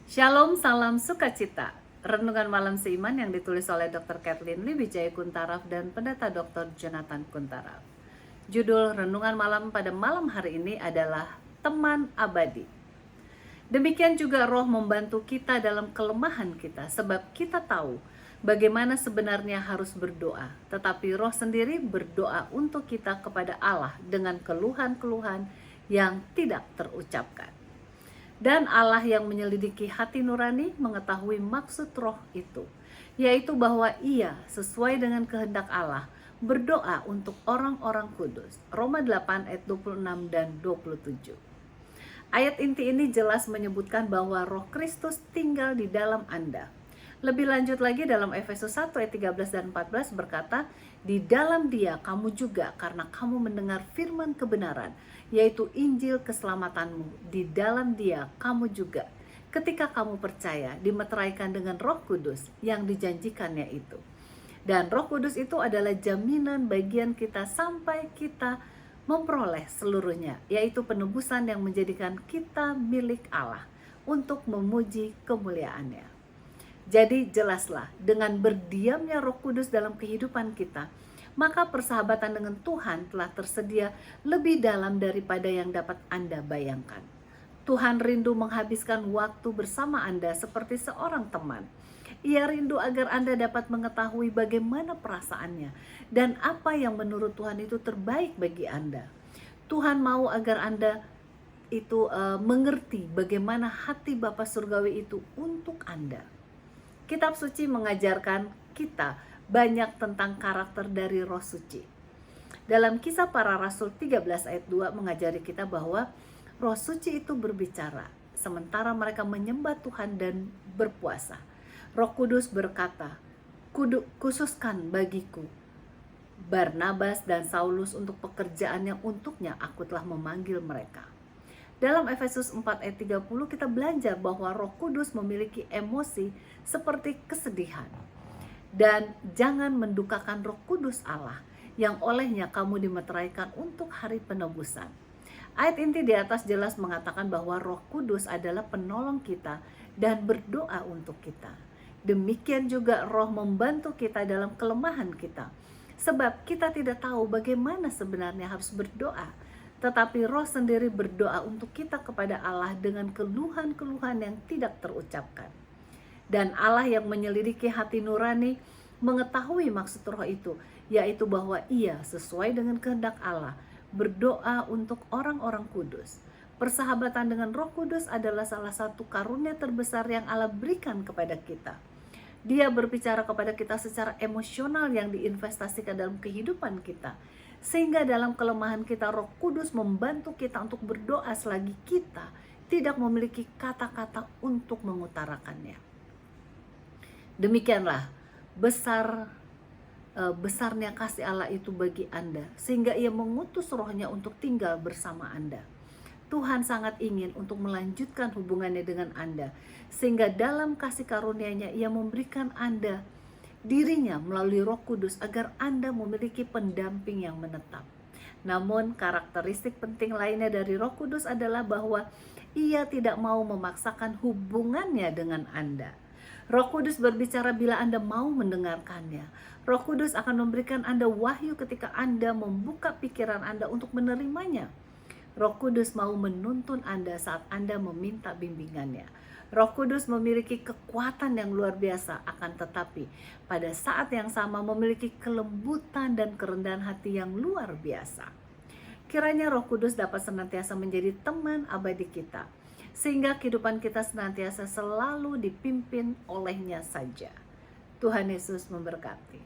Shalom, salam sukacita. Renungan malam seiman yang ditulis oleh Dr. Kathleen Lee Wijaya Kuntaraf dan Pendeta Dr. Jonathan Kuntaraf. Judul renungan malam pada malam hari ini adalah Teman Abadi. Demikian juga Roh membantu kita dalam kelemahan kita, sebab kita tahu bagaimana sebenarnya harus berdoa. Tetapi Roh sendiri berdoa untuk kita kepada Allah dengan keluhan-keluhan yang tidak terucapkan. Dan Allah yang menyelidiki hati nurani mengetahui maksud Roh itu, yaitu bahwa Ia sesuai dengan kehendak Allah berdoa untuk orang-orang kudus. Roma 8 ayat 26 dan 27. Ayat inti ini jelas menyebutkan bahwa Roh Kristus tinggal di dalam Anda. Lebih lanjut lagi dalam Efesus 1 ayat 13 dan 14 berkata, di dalam Dia kamu juga karena kamu mendengar firman kebenaran, yaitu Injil keselamatanmu. Di dalam Dia kamu juga ketika kamu percaya dimeteraikan dengan Roh Kudus yang dijanjikannya itu. Dan Roh Kudus itu adalah jaminan bagian kita sampai kita memperoleh seluruhnya, yaitu penebusan yang menjadikan kita milik Allah untuk memuji kemuliaannya. Jadi jelaslah, dengan berdiamnya Roh Kudus dalam kehidupan kita, maka persahabatan dengan Tuhan telah tersedia lebih dalam daripada yang dapat Anda bayangkan. Tuhan rindu menghabiskan waktu bersama Anda seperti seorang teman. Ia rindu agar Anda dapat mengetahui bagaimana perasaannya dan apa yang menurut Tuhan itu terbaik bagi Anda. Tuhan mau agar Anda itu mengerti bagaimana hati Bapa Surgawi itu untuk Anda. Kitab suci mengajarkan kita banyak tentang karakter dari Roh Suci. Dalam Kisah Para Rasul 13 ayat 2 mengajari kita bahwa Roh Suci itu berbicara sementara mereka menyembah Tuhan dan berpuasa. Roh Kudus berkata, khususkan bagiku Barnabas dan Saulus untuk pekerjaan yang untuknya aku telah memanggil mereka. Dalam Efesus 4 ayat 30 kita belajar bahwa Roh Kudus memiliki emosi seperti kesedihan. Dan jangan mendukakan Roh Kudus Allah yang olehnya kamu dimeteraikan untuk hari penebusan. Ayat inti di atas jelas mengatakan bahwa Roh Kudus adalah penolong kita dan berdoa untuk kita. Demikian juga Roh membantu kita dalam kelemahan kita. Sebab kita tidak tahu bagaimana sebenarnya harus berdoa. Tetapi Roh sendiri berdoa untuk kita kepada Allah dengan keluhan-keluhan yang tidak terucapkan. Dan Allah yang menyelidiki hati nurani mengetahui maksud Roh itu, yaitu bahwa Ia sesuai dengan kehendak Allah berdoa untuk orang-orang kudus. Persahabatan dengan Roh Kudus adalah salah satu karunia terbesar yang Allah berikan kepada kita. Dia berbicara kepada kita secara emosional yang diinvestasikan dalam kehidupan kita. Sehingga dalam kelemahan kita Roh Kudus membantu kita untuk berdoa selagi kita tidak memiliki kata-kata untuk mengutarakannya. Demikianlah besarnya kasih Allah itu bagi Anda, sehingga Ia mengutus Roh-Nya untuk tinggal bersama Anda. Tuhan sangat ingin untuk melanjutkan hubungannya dengan Anda, sehingga dalam kasih karunia-Nya Ia memberikan Anda dirinya melalui Roh Kudus agar Anda memiliki pendamping yang menetap. Namun karakteristik penting lainnya dari Roh Kudus adalah bahwa Ia tidak mau memaksakan hubungannya dengan Anda. Roh Kudus berbicara bila Anda mau mendengarkannya. Roh Kudus akan memberikan Anda wahyu ketika Anda membuka pikiran Anda untuk menerimanya. Roh Kudus mau menuntun Anda saat Anda meminta bimbingannya. Roh Kudus memiliki kekuatan yang luar biasa, akan tetapi pada saat yang sama memiliki kelembutan dan kerendahan hati yang luar biasa. Kiranya Roh Kudus dapat senantiasa menjadi teman abadi kita, sehingga kehidupan kita senantiasa selalu dipimpin olehnya saja. Tuhan Yesus memberkati.